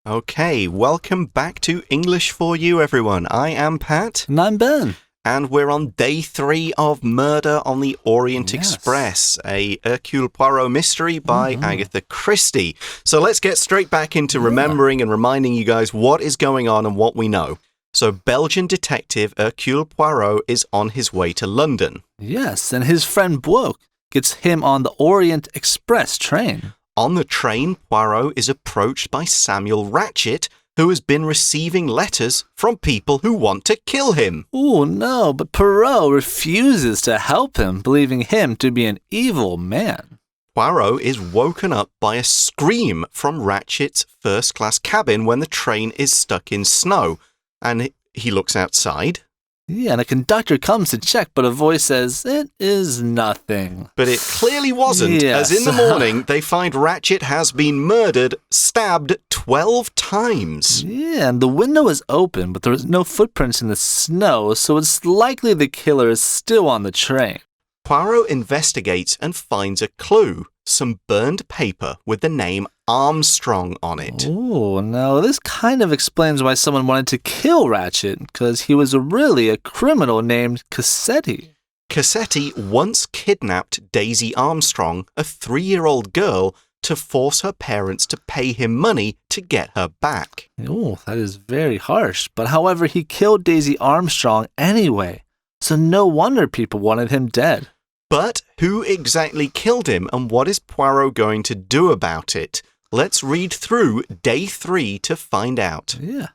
Okay, welcome back to English for You, everyone. I am Pat. And I'm Ben. And we're on day 3 of Murder on the Orient Express, a Hercule Poirot mystery by Agatha Christie. So let's get straight back into remembering and reminding you guys what is going on and what we know. So Belgian detective Hercule Poirot is on his way to London. Yes, and his friend Bloke gets him on the Orient Express train. On the train, Poirot is approached by Samuel Ratchet, who has been receiving letters from people who want to kill him. Oh, no, but Poirot refuses to help him, believing him to be an evil man. Poirot is woken up by a scream from Ratchet's first-class cabin when the train is stuck in snow, and he looks outside. Yeah, and a conductor comes to check, but a voice says, "It is nothing." But it clearly wasn't, Yes. as in the morning, they find Ratchet has been murdered, stabbed 12 times. Yeah, and the window is open, but there is no footprints in the snow, so it's likely the killer is still on the train. Poirot investigates and finds a clue, some burned paper with the name Armstrong on it. Oh, now this kind of explains why someone wanted to kill Ratchet, because he was really a criminal named Cassetti. Cassetti once kidnapped Daisy Armstrong, a 3-year-old girl, to force her parents to pay him money to get her back. Oh, that is very harsh. But however, he killed Daisy Armstrong anyway, so no wonder people wanted him dead. But who exactly killed him, and what is Poirot going to do about it? Let's read through day 3 to find out. Yeah.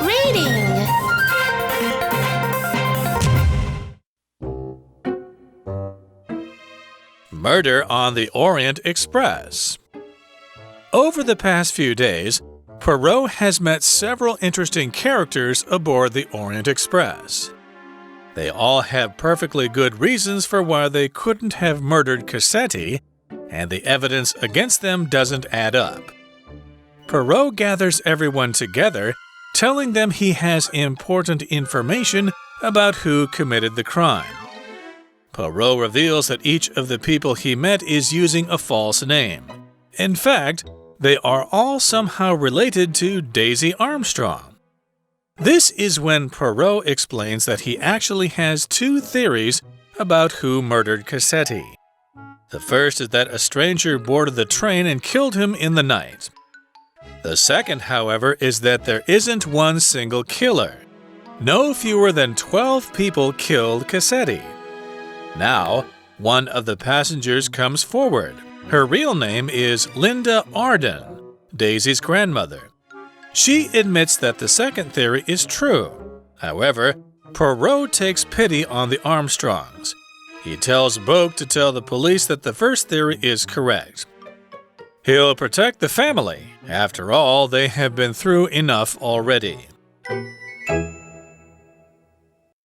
Reading. Murder on the Orient Express. Over the past few days, Poirot has met several interesting characters aboard the Orient Express. They all have perfectly good reasons for why they couldn't have murdered Cassetti, and the evidence against them doesn't add up. Poirot gathers everyone together, telling them he has important information about who committed the crime. Poirot reveals that each of the people he met is using a false name. In fact, they are all somehow related to Daisy Armstrong. This is when Poirot explains that he actually has 2 theories about who murdered Cassetti. The first is that a stranger boarded the train and killed him in the night. The second, however, is that there isn't one single killer. No fewer than 12 people killed Cassetti. Now, one of the passengers comes forward. Her real name is Linda Arden, Daisy's grandmother. She admits that the second theory is true. However, Poirot takes pity on the Armstrongs. He tells Boke to tell the police that the first theory is correct. He'll protect the family. After all, they have been through enough already.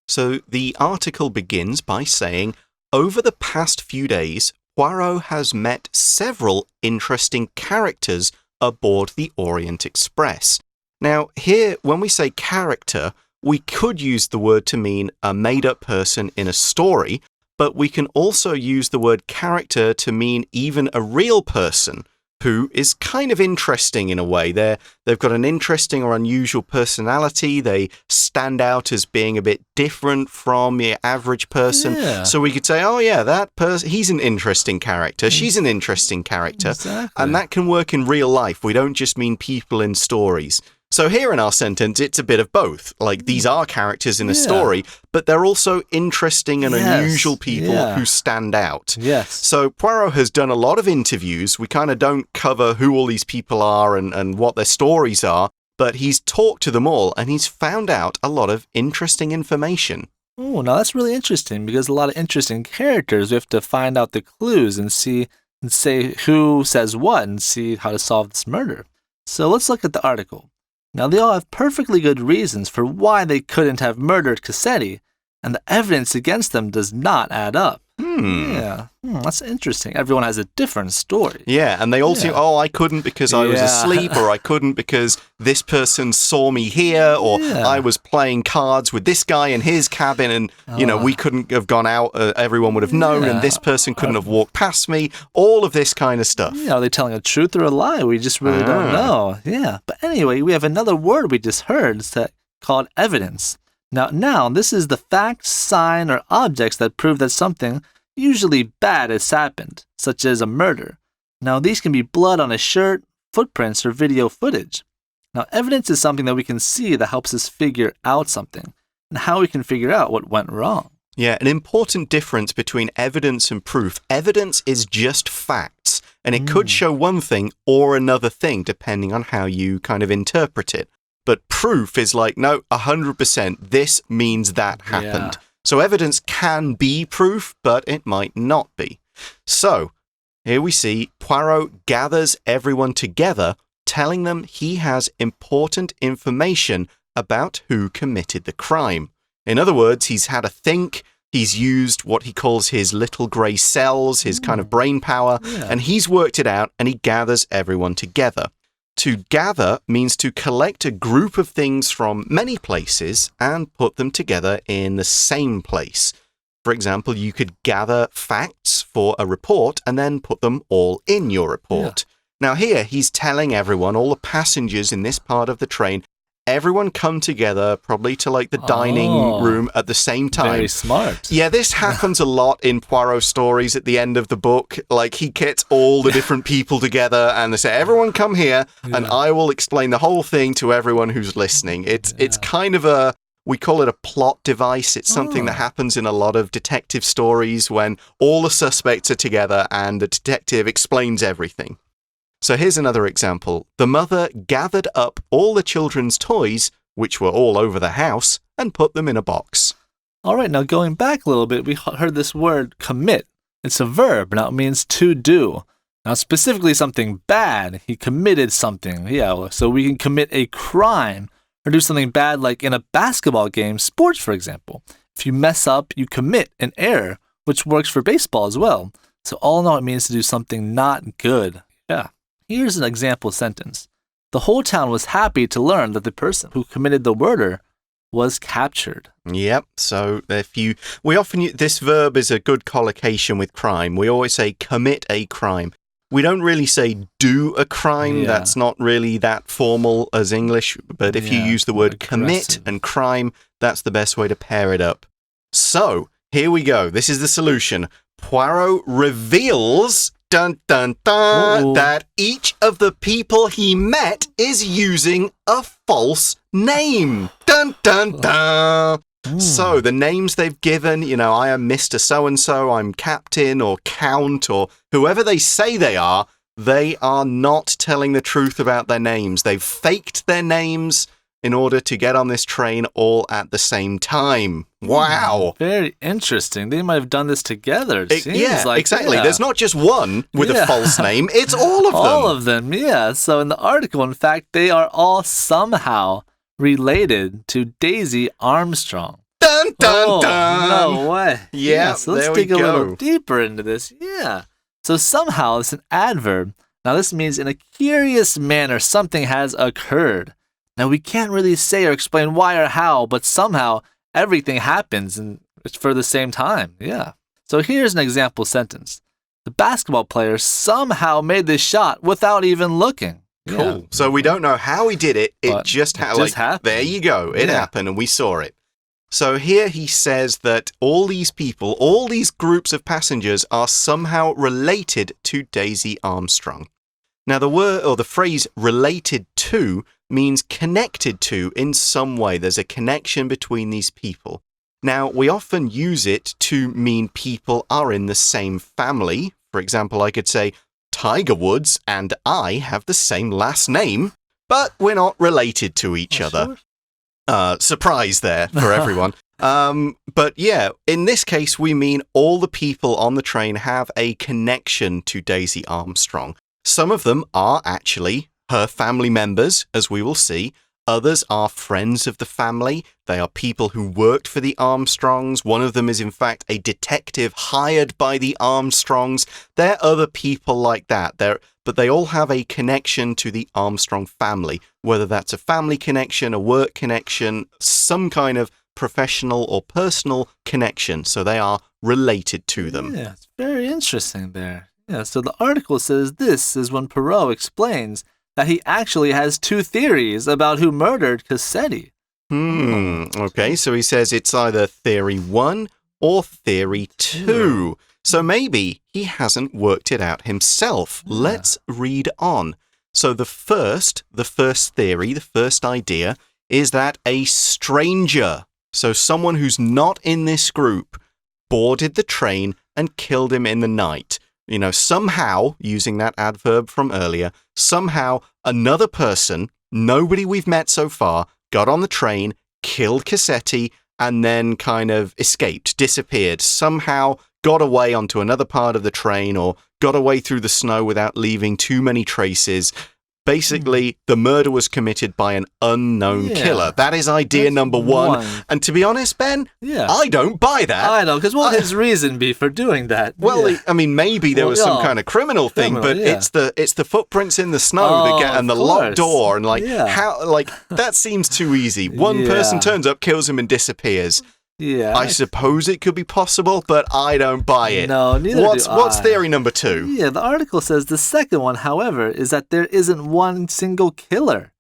So the article begins by saying, over the past few days, Poirot has met several interesting characters aboard the Orient Express. Now, here, when we say character, we could use the word to mean a made-up person in a story, but we can also use the word character to mean even a real person who is kind of interesting in a way. They've got an interesting or unusual personality. They stand out as being a bit different from your average person. Yeah. So we could say, oh yeah, that person, he's an interesting character. She's an interesting character. Exactly. And that can work in real life. We don't just mean people in stories. So here in our sentence, it's a bit of both. Like, these are characters in a story, but they're also interesting and unusual people who stand out. Yes. So Poirot has done a lot of interviews. We kind of don't cover who all these people are and what their stories are, but he's talked to them all and he's found out a lot of interesting information. Oh, now that's really interesting because a lot of interesting characters. We have to find out the clues and see and say who says what and see how to solve this murder. So let's look at the article. Now, they all have perfectly good reasons for why they couldn't have murdered Cassetti, and the evidence against them does not add up. Yeah. That's interesting. Everyone has a different story. Yeah, and they all seem, I couldn't because I was asleep, or I couldn't because this person saw me here, or I was playing cards with this guy in his cabin, and, we couldn't have gone out, everyone would have known, and this person couldn't have walked past me, all of this kind of stuff. Yeah, are they telling a truth or a lie? We just really don't know. Yeah, but anyway, we have another word we just heard called evidence. Now, this is the fact, sign, or objects that prove that something usually bad has happened, such as a murder. Now, these can be blood on a shirt, footprints, or video footage. Now, evidence is something that we can see that helps us figure out something, and how we can figure out what went wrong. Yeah, an important difference between evidence and proof. Evidence is just facts, and it could show one thing or another thing, depending on how you kind of interpret it. But proof is like, no, 100%, this means that happened. So evidence can be proof, but it might not be. So here we see Poirot gathers everyone together, telling them he has important information about who committed the crime. In other words, he's had a think, he's used what he calls his little grey cells, his kind of brain power, and he's worked it out, and he gathers everyone together. To gather means to collect a group of things from many places and put them together in the same place. For example, you could gather facts for a report and then put them all in your report. Now here, he's telling everyone, all the passengers in this part of the train, everyone come together probably to like the dining room at the same time. Very smart. Yeah, this happens a lot in Poirot stories at the end of the book. Like he gets all the different people together and they say, everyone come here and I will explain the whole thing to everyone who's listening. It's kind of we call it a plot device. It's something that happens in a lot of detective stories when all the suspects are together and the detective explains everything. So here's another example. The mother gathered up all the children's toys, which were all over the house, and put them in a box. All right, now going back a little bit, we heard this word commit. It's a verb. Now it means to do. Now specifically something bad. He committed something. Yeah, so we can commit a crime or do something bad like in a basketball game, sports for example. If you mess up, you commit an error, which works for baseball as well. So all in all, it means to do something not good. Yeah. Here's an example sentence. The whole town was happy to learn that the person who committed the murder was captured. Yep. So we often use this verb is a good collocation with crime. We always say commit a crime. We don't really say do a crime. That's not really that formal as English. But if you use the word commit and crime, that's the best way to pair it up. So here we go. This is the solution. Poirot reveals dun, dun, dun, that each of the people he met is using a false name. Dun, dun, dun. So the names they've given, I am Mr. So-and-so, I'm Captain or Count or whoever they say they are not telling the truth about their names. They've faked their names in order to get on this train all at the same time. Wow. Very interesting. They might have done this together. Exactly. There's not just one with a false name. It's all of them. All of them, yeah. So in the article, in fact, they are all somehow related to Daisy Armstrong. Dun, dun, dun. No way. Yeah, so let's dig a little deeper into this. Yeah. So somehow, it's an adverb. Now this means in a curious manner, something has occurred. Now, we can't really say or explain why or how, but somehow everything happens and it's for the same time. Yeah. So here's an example sentence. The basketball player somehow made this shot without even looking. Cool. Yeah. So we don't know how he did it. It just happened. There you go. It happened and we saw it. So here he says that all these people, all these groups of passengers are somehow related to Daisy Armstrong. Now, the word or the phrase related to means connected to in some way. There's a connection between these people. Now, we often use it to mean people are in the same family. For example, I could say, Tiger Woods and I have the same last name, but we're not related to each other. Sure. Surprise there for everyone. But yeah, in this case, we mean all the people on the train have a connection to Daisy Armstrong. Some of them are actually her family members, as we will see. Others are friends of the family. They are people who worked for the Armstrongs. One of them is, in fact, a detective hired by the Armstrongs. They're other people like that. But they all have a connection to the Armstrong family, whether that's a family connection, a work connection, some kind of professional or personal connection. So they are related to them. Yeah, it's very interesting there. Yeah, so the article says this is when Perot explains that he actually has two theories about who murdered Cassetti. Okay, so he says it's either theory 1 or theory 2. So maybe he hasn't worked it out himself. Yeah. Let's read on. So the first theory, the first idea, is that a stranger, so someone who's not in this group, boarded the train and killed him in the night. You know, somehow, using that adverb from earlier, somehow another person, nobody we've met so far, got on the train, killed Cassetti, and then kind of escaped, disappeared, somehow got away onto another part of the train or got away through the snow without leaving too many traces. Basically, the murder was committed by an unknown killer. That is idea number one. And to be honest, Ben, I don't buy that. I know, because what would his reason be for doing that? Well, I mean, maybe there was some kind of criminal thing, but it's the footprints in the snow and the locked door, and how that seems too easy. One person turns up, kills him, and disappears. Yeah, I suppose it could be possible, but I don't buy it. No, neither do I. What's theory number 2? Yeah, the article says the second one, however, is that there isn't one single killer.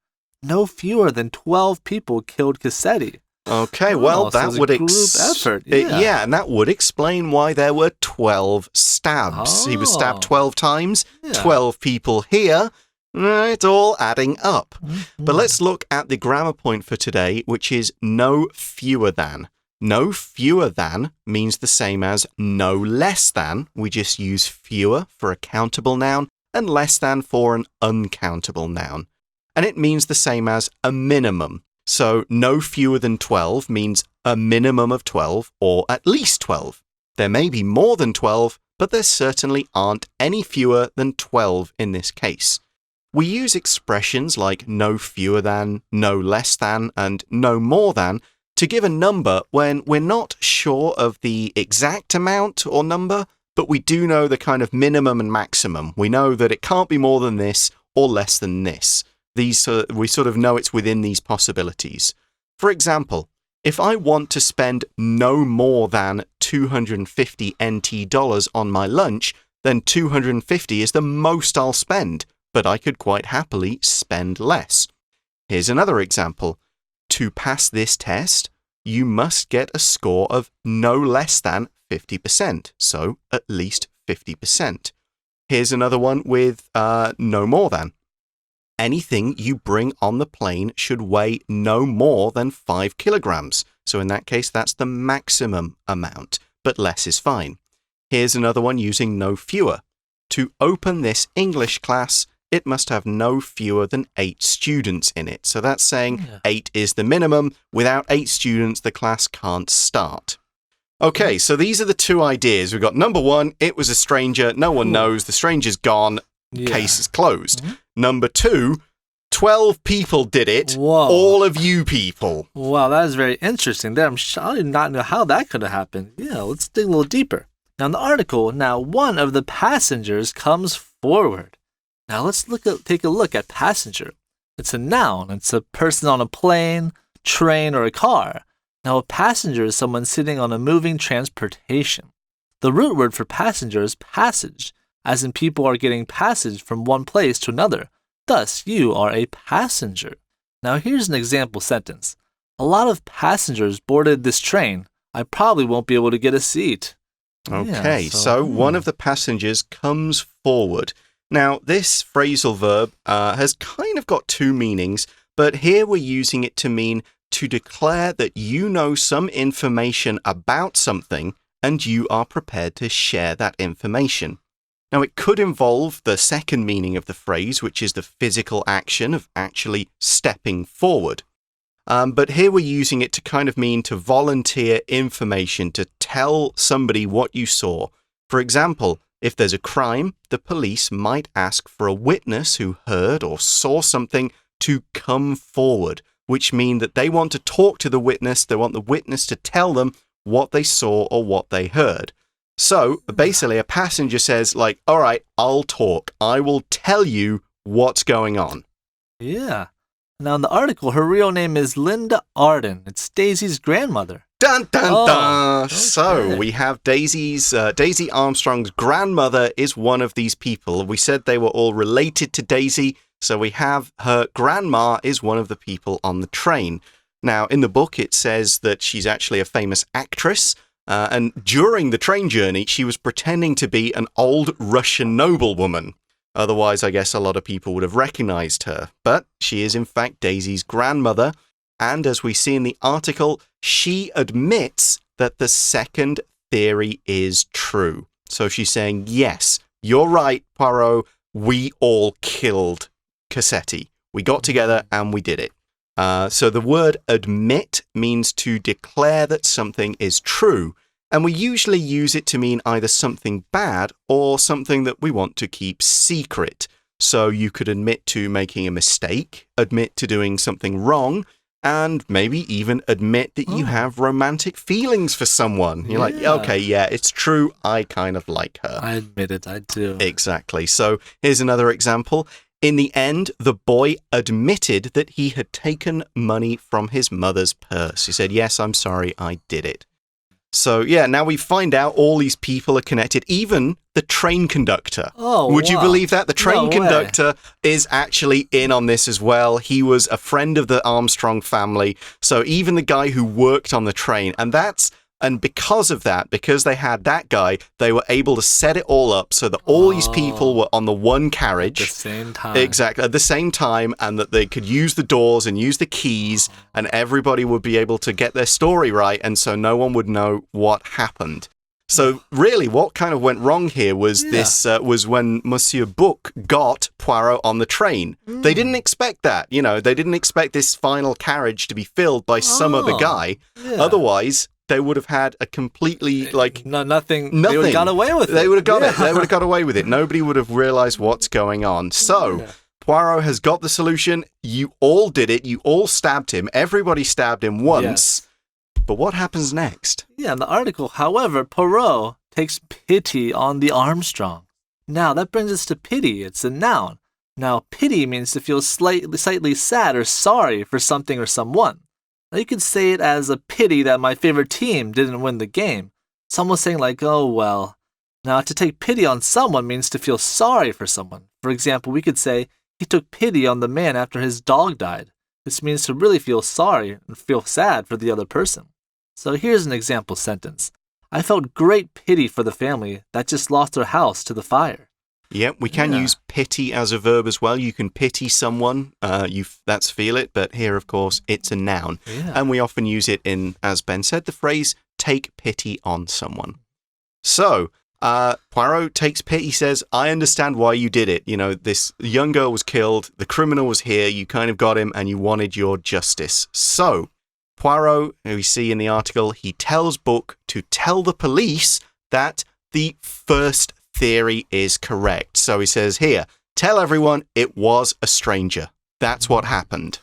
No fewer than 12 people killed Cassetti. Okay, well, that would and that would explain why there were 12 stabs. He was stabbed 12 times, 12 people here. It's all adding up. But let's look at the grammar point for today, which is no fewer than. No fewer than means the same as no less than. We just use fewer for a countable noun and less than for an uncountable noun. And it means the same as a minimum. So no fewer than 12 means a minimum of 12 or at least 12. There may be more than 12, but there certainly aren't any fewer than 12 in this case. We use expressions like no fewer than, no less than, and no more than to give a number when we're not sure of the exact amount or number, but we do know the kind of minimum and maximum. We know that it can't be more than this or less than this. We sort of know it's within these possibilities. For example, if I want to spend no more than 250 NT dollars on my lunch, then 250 is the most I'll spend, but I could quite happily spend less. Here's another example. To pass this test, you must get a score of no less than 50%, so at least 50%. Here's another one with no more than. Anything you bring on the plane should weigh no more than 5 kilograms. So in that case, that's the maximum amount, but less is fine. Here's another one using no fewer. To open this English class, it must have no fewer than 8 students in it. So that's saying 8 is the minimum. Without 8 students, the class can't start. Okay, so these are the two ideas. We've got number 1, it was a stranger. No one knows. The stranger's gone. Case is closed. Number 2, 12 people did it. Whoa. All of you people. Wow, that is very interesting. I did not know how that could have happened. Yeah, let's dig a little deeper. Now, in the article, one of the passengers comes forward. Now, let's take a look at passenger. It's a noun. It's a person on a plane, train, or a car. Now, a passenger is someone sitting on a moving transportation. The root word for passenger is passage, as in people are getting passage from one place to another. Thus, you are a passenger. Now, here's an example sentence. A lot of passengers boarded this train. I probably won't be able to get a seat. Okay, so one of the passengers comes forward. Now, this phrasal verb has kind of got two meanings, but here we're using it to mean to declare that you know some information about something and you are prepared to share that information. Now, it could involve the second meaning of the phrase, which is the physical action of actually stepping forward. But here we're using it to kind of mean to volunteer information, to tell somebody what you saw. For example, if there's a crime, the police might ask for a witness who heard or saw something to come forward. which mean that they want to talk to the witness. They want the witness to tell them what they saw or what they heard. So basically, a passenger says, like, all right, I'll talk. I will tell you what's going on. Yeah. Now, in the article, her real name is Linda Arden. It's Daisy's grandmother. Dun, dun, dun. Okay. So we have Daisy Armstrong's grandmother is one of these people. We said they were all related to Daisy. So we have her grandma is one of the people on the train. Now, in the book, it says that she's actually a famous actress. And during the train journey, she was pretending to be an old Russian noblewoman. Otherwise, I guess a lot of people would have recognized her. But she is, in fact, Daisy's grandmother. And as we see in the article, she admits that the second theory is true. So she's saying, yes, you're right, Poirot. We all killed Cassetti. We got together and we did it. So the word admit means to declare that something is true. And we usually use it to mean either something bad or something that we want to keep secret. So you could admit to making a mistake, admit to doing something wrong, and maybe even admit that you have romantic feelings for someone. You're like, okay, yeah, it's true. I kind of like her. I admit it, I do. Exactly. So here's another example. In the end, the boy admitted that he had taken money from his mother's purse. He said, yes, I'm sorry, I did it. So, yeah, now we find out all these people are connected, even the train conductor. Oh, Would you believe that? The train No conductor is actually in on this as well. He was a friend of the Armstrong family. So even the guy who worked on the train, and because of that, because they had that guy, they were able to set it all up so that all these people were on the one carriage. At the same time. Exactly, at the same time, and that they could use the doors and use the keys, and everybody would be able to get their story right, and so no one would know what happened. So really, what kind of went wrong here was was when Monsieur Book got Poirot on the train. They didn't expect that, they didn't expect this final carriage to be filled by some other guy. Yeah. Otherwise, they would have had a completely, nothing. They would have got away with it. They would have got it. They would have got away with it. Nobody would have realized what's going on. So, Poirot has got the solution. You all did it. You all stabbed him. Everybody stabbed him once. Yes. But what happens next? Yeah, in the article, however, Poirot takes pity on the Armstrong. Now, that brings us to pity. It's a noun. Now, pity means to feel slightly sad or sorry for something or someone. Now, you could say it as a pity that my favorite team didn't win the game. Someone saying like, oh, well. Now, to take pity on someone means to feel sorry for someone. For example, we could say, he took pity on the man after his dog died. This means to really feel sorry and feel sad for the other person. So here's an example sentence. I felt great pity for the family that just lost their house to the fire. Yep, we can use pity as a verb as well. You can pity someone, that's feel it, but here, of course, it's a noun. Yeah. And we often use it in, as Ben said, the phrase, take pity on someone. So, Poirot takes pity, says, I understand why you did it. This young girl was killed, the criminal was here, you kind of got him, and you wanted your justice. So, Poirot, who we see in the article, he tells Book to tell the police that the first theory is correct. So he says, here, tell everyone it was a stranger. That's what happened.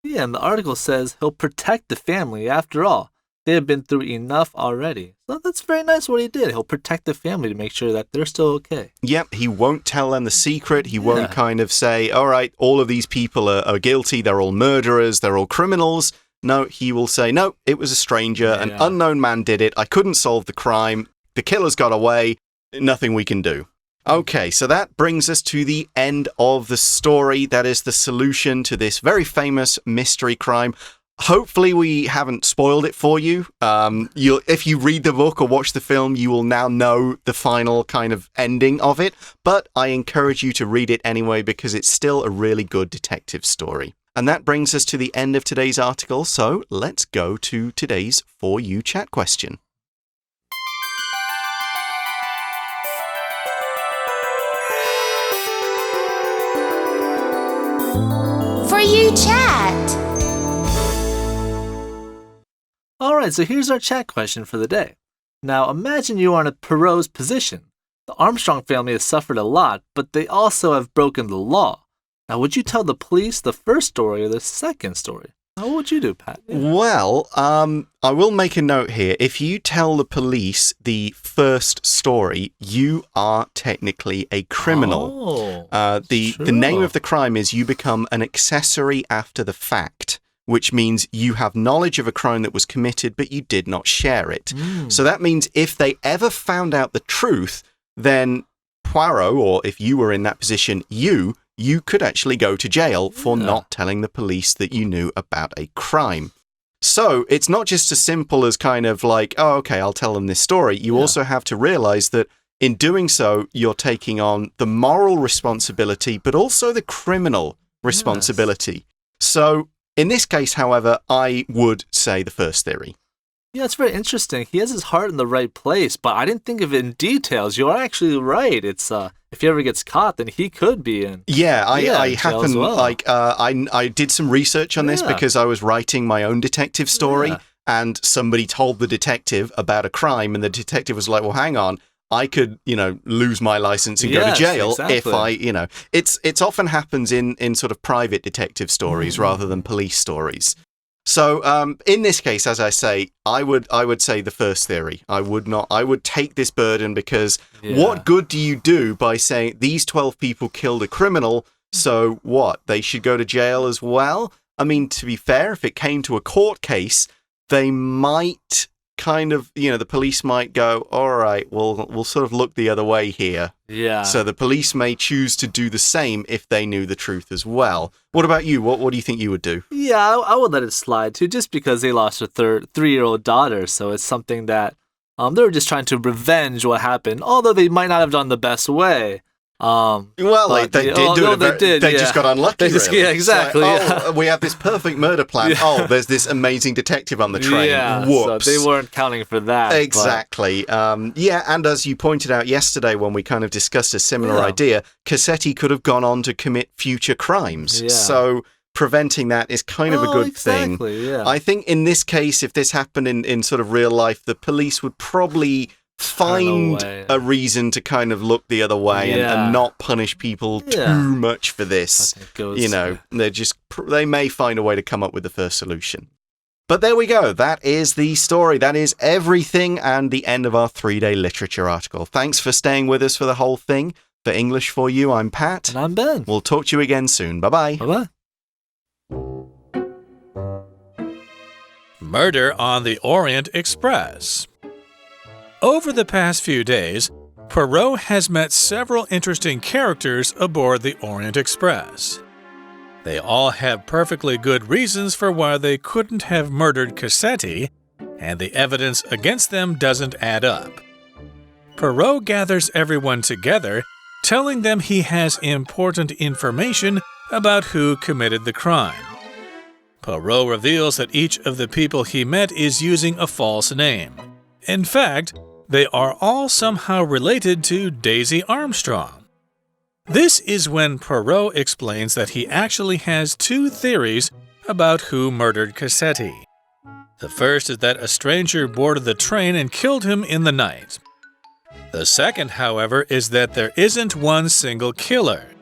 Yeah, and the article says he'll protect the family. After all, they have been through enough already. So that's very nice what he did. He'll protect the family to make sure that they're still okay. Yep, he won't tell them the secret. He won't kind of say, all right, all of these people are guilty. They're all murderers. They're all criminals. No, he will say, no, it was a stranger. An unknown man did it. I couldn't solve the crime. The killers got away. Nothing we can do. Okay, so that brings us to the end of the story. That is the solution to this very famous mystery crime. Hopefully we haven't spoiled it for you. If you read the book or watch the film, you will now know the final kind of ending of it. But I encourage you to read it anyway because it's still a really good detective story. And that brings us to the end of today's article. So let's go to today's For You chat question. For You chat. Alright, so here's our chat question for the day. Now, imagine you are in a Poirot's position. The Armstrong family has suffered a lot, but they also have broken the law. Now, would you tell the police the first story or the second story? What would you do, Pat? Well, I will make a note here. If you tell the police the first story, you are technically a criminal. The name of the crime is you become an accessory after the fact, which means you have knowledge of a crime that was committed, but you did not share it. So that means if they ever found out the truth, then Poirot, or if you were in that position, you could actually go to jail for not telling the police that you knew about a crime. So it's not just as simple as kind of like, oh, okay, I'll tell them this story. You also have to realize that in doing so, you're taking on the moral responsibility, but also the criminal responsibility. So in this case, however, I would say the first theory. Yeah, it's very interesting. He has his heart in the right place, but I didn't think of it in details. You are actually right. It's if he ever gets caught, then he could be in. Yeah, I happen well. I did some research on this because I was writing my own detective story, and somebody told the detective about a crime, and the detective was like, "Well, hang on. I could, lose my license and go to jail if I, It's often happens in sort of private detective stories rather than police stories. So in this case, as I say, I would say the first theory. I would take this burden because what good do you do by saying these 12 people killed a criminal, so what? They should go to jail as well? I mean, to be fair, if it came to a court case, they might kind of, the police might go, all right, we'll sort of look the other way here. Yeah. So the police may choose to do the same if they knew the truth as well. What about you? What do you think you would do? Yeah, I would let it slide too, just because they lost their 3-year-old daughter. So it's something that they were just trying to revenge what happened, although they might not have done the best way. Well, they did do it. They just got unlucky. Really. Yeah, exactly. Like, we have this perfect murder plan. Oh, there's this amazing detective on the train. Yeah, whoops. So they weren't counting for that. Exactly. And as you pointed out yesterday when we kind of discussed a similar idea, Cassetti could have gone on to commit future crimes. Yeah. So preventing that is kind of a good thing. Yeah. I think in this case, if this happened in sort of real life, the police would probably find a reason to kind of look the other way and not punish people too much for this. They may find a way to come up with the first solution. But there we go. That is the story. That is everything and the end of our 3-day literature article. Thanks for staying with us for the whole thing. For English for You, I'm Pat. And I'm Ben. We'll talk to you again soon. Bye-bye. Bye-bye. Murder on the Orient Express. Over the past few days, Poirot has met several interesting characters aboard the Orient Express. They all have perfectly good reasons for why they couldn't have murdered Cassetti, and the evidence against them doesn't add up. Poirot gathers everyone together, telling them he has important information about who committed the crime. Poirot reveals that each of the people he met is using a false name. In fact, they are all somehow related to Daisy Armstrong. This is when Poirot explains that he actually has 2 theories about who murdered Cassetti. The first is that a stranger boarded the train and killed him in the night. The second, however, is that there isn't one single killer.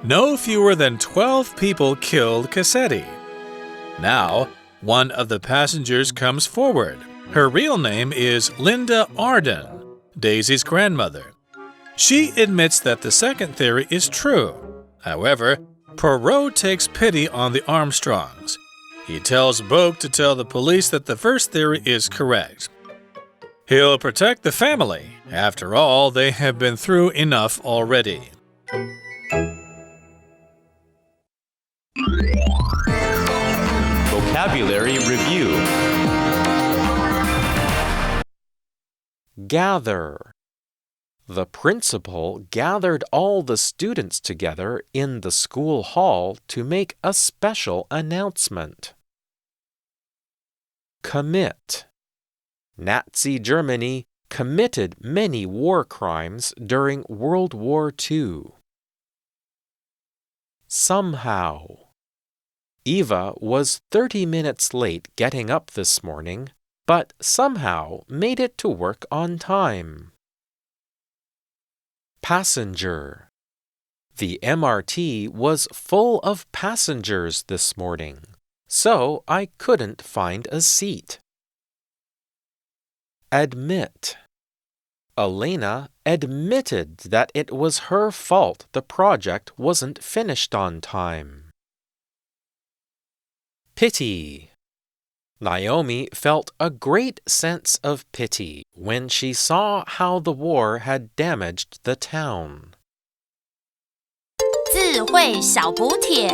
No fewer than 12 people killed Cassetti. Now, one of the passengers comes forward. Her real name is Linda Arden, Daisy's grandmother. She admits that the second theory is true. However, Poirot takes pity on the Armstrongs. He tells Bogue to tell the police that the first theory is correct. He'll protect the family. After all, they have been through enough already. Vocabulary Review. Gather. The principal gathered all the students together in the school hall to make a special announcement. Commit. Nazi Germany committed many war crimes during World War II. Somehow. Eva was 30 minutes late getting up this morning, but somehow made it to work on time. Passenger. The MRT was full of passengers this morning. so I couldn't find a seat. Admit. Elena admitted that it was her fault the project wasn't finished on time. Pity. Naomi felt a great sense of pity when she saw how the war had damaged the town. 字汇小补帖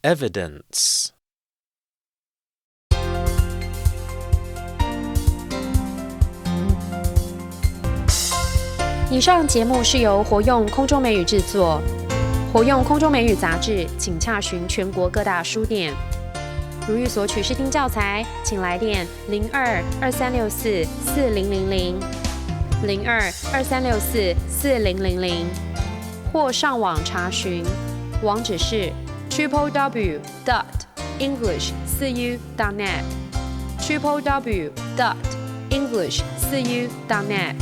Evidence. 以上节目是由活用空中美语制作，活用空中美语杂志，请洽询全国各大书店。如欲索取试听教材，请来电02-2364-4000 02-2364-4000，或上网查询，网址是 www.english4u.net www.english4u.net